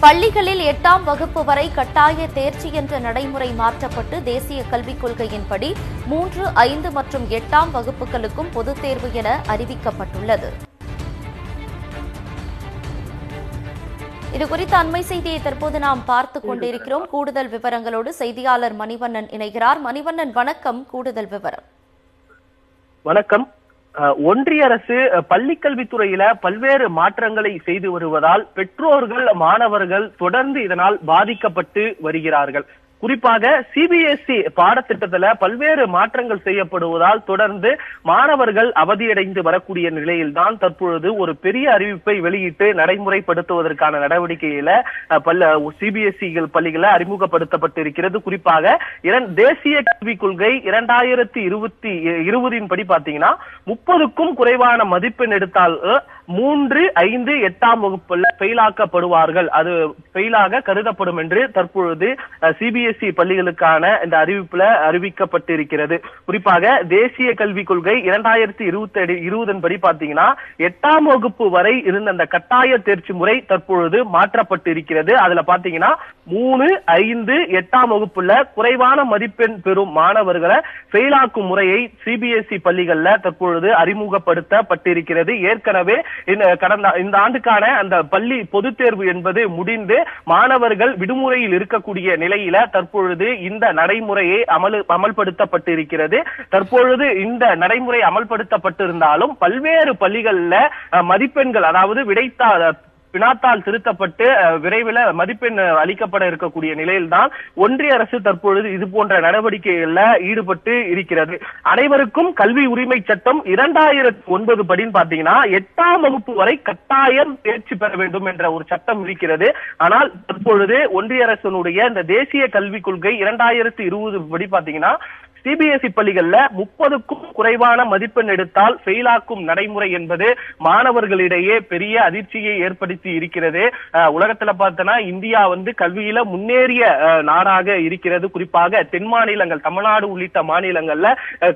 பள்ளிகளில் 8ஆம் வகுப்பு வரை கட்டாய தேர்ச்சி என்ற நடைமுறை மாற்றப்பட்டு தேசிய கல்விக் கொள்கையின்படி 3, 5 மற்றும் 8ஆம் வகுப்புகளுக்கும் பொதுத் தேர்வு என அறிவிக்கப்பட்டுள்ளது. இதுகுறித்த அண்மை செய்தியை தற்போது நாம் பார்த்துக் கொண்டிருக்கிறோம். கூடுதல் விவரங்களோடு செய்தியாளர் மணிவண்ணன் இணைகிறார். மணிவண்ணன், வணக்கம். கூடுதல் விவரம். வணக்கம். ஒன்றிய அரசு பள்ளிக்கல்வித்துறையில பல்வேறு மாற்றங்களை செய்து வருவதால் பெற்றோர்கள், மாணவர்கள் தொடர்ந்து இதனால் பாதிக்கப்பட்டு வருகிறார்கள். குறிப்பாக சிபிஎஸ்இ பாடத்திட்டத்துல பல்வேறு மாற்றங்கள் செய்யப்படுவதால் தொடர்ந்து மாணவர்கள் அவதியடைந்து வரக்கூடிய நிலையில்தான் தற்பொழுது ஒரு பெரிய அறிவிப்பை வெளியிட்டு நடைமுறைப்படுத்துவதற்கான நடவடிக்கையில சிபிஎஸ்இ பள்ளிகளை அறிமுகப்படுத்தப்பட்டிருக்கிறது. குறிப்பாக தேசிய கல்விக் கொள்கை 2020 படி பாத்தீங்கன்னா 30க்கும் குறைவான மதிப்பெண் எடுத்தால் 3, 5, 8ஆம் வகுப்புல ஃபெயிலாக்கப்படுவார்கள், அது ஃபெயிலாக கருதப்படும் என்று தற்பொழுது சிபிஎஸ்இ பள்ளிகளுக்கான இந்த அறிவிப்புல அறிவிக்கப்பட்டிருக்கிறது. குறிப்பாக தேசிய கல்விக் கொள்கை 2020 படி பாத்தீங்கன்னா 8ஆம் வகுப்பு வரை இருந்த அந்த கட்டாய தேர்ச்சி முறை தற்பொழுது மாற்றப்பட்டிருக்கிறது. அதுல பாத்தீங்கன்னா 3, 5, 8ஆம் வகுப்புல குறைவான மதிப்பெண் பெறும் மாணவர்களை ஃபெயிலாக்கும் முறையை சிபிஎஸ்இ பள்ளிகள்ல தற்பொழுது அறிமுகப்படுத்தப்பட்டிருக்கிறது. ஏற்கனவே இந்த ஆண்டுக்கான அந்த பள்ளி பொதுத் தேர்வு என்பது முடிந்து மாணவர்கள் விடுமுறையில் இருக்கக்கூடிய நிலையில தற்பொழுது இந்த நடைமுறையை அமல்படுத்தப்பட்டிருக்கிறது. தற்பொழுது இந்த நடைமுறை அமல்படுத்தப்பட்டிருந்தாலும் பல்வேறு பள்ளிகள்ல மதிப்பெண்கள், அதாவது வினாத்தால் திருத்தப்பட்டு விரைவில் மதிப்பெண் அளிக்கப்பட இருக்கக்கூடிய நிலையில்தான் ஒன்றிய அரசு தற்பொழுது இது போன்ற நடவடிக்கைகள்ல ஈடுபட்டு இருக்கிறது. அனைவருக்கும் கல்வி உரிமை சட்டம் 2009 படி பாத்தீங்கன்னா 8ஆம் வகுப்பு வரை கட்டாயம் தேர்ச்சி பெற வேண்டும் என்ற ஒரு சட்டம் இருக்கிறது. ஆனால் தற்பொழுது ஒன்றிய அரசினுடைய இந்த தேசிய கல்விக் கொள்கை 2020 படி பாத்தீங்கன்னா சிபிஎஸ்இ பள்ளிகள்ல 30க்கும் குறைவான மதிப்பெண் எடுத்தால் ஃபெயிலாக்கும் நடைமுறை என்பது மாணவர்களிடையே பெரிய அதிர்ச்சியை ஏற்படுத்தி இருக்கிறது. உலகத்துல பார்த்தோன்னா இந்தியா கல்வியில முன்னேறிய நாடாக இருக்கிறது. குறிப்பாக தென் மாநிலங்கள், தமிழ்நாடு உள்ளிட்ட மாநிலங்கள்ல,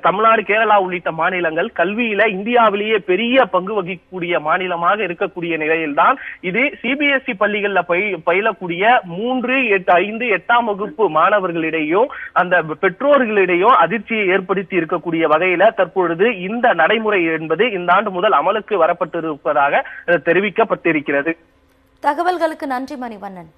தமிழ்நாடு, கேரளா உள்ளிட்ட மாநிலங்கள் கல்வியில இந்தியாவிலேயே பெரிய பங்கு வகிக்கக்கூடிய மாநிலமாக இருக்கக்கூடிய நிலையில்தான் இது சிபிஎஸ்இ பள்ளிகள்ல பயிலக்கூடிய 3, 5, 8ஆம் வகுப்பு மாணவர்களிடையும் அந்த பெற்றோர்களிடையும் அதிர்ச்சியை ஏற்படுத்தி இருக்கக்கூடிய வகையில தற்பொழுது இந்த நடைமுறை என்பது இந்த ஆண்டு முதல் அமலுக்கு வரப்பட்டிருப்பதாக தெரிவிக்கப்பட்டிருக்கிறது. தகவல்களுக்கு நன்றி மணிவண்ணன்.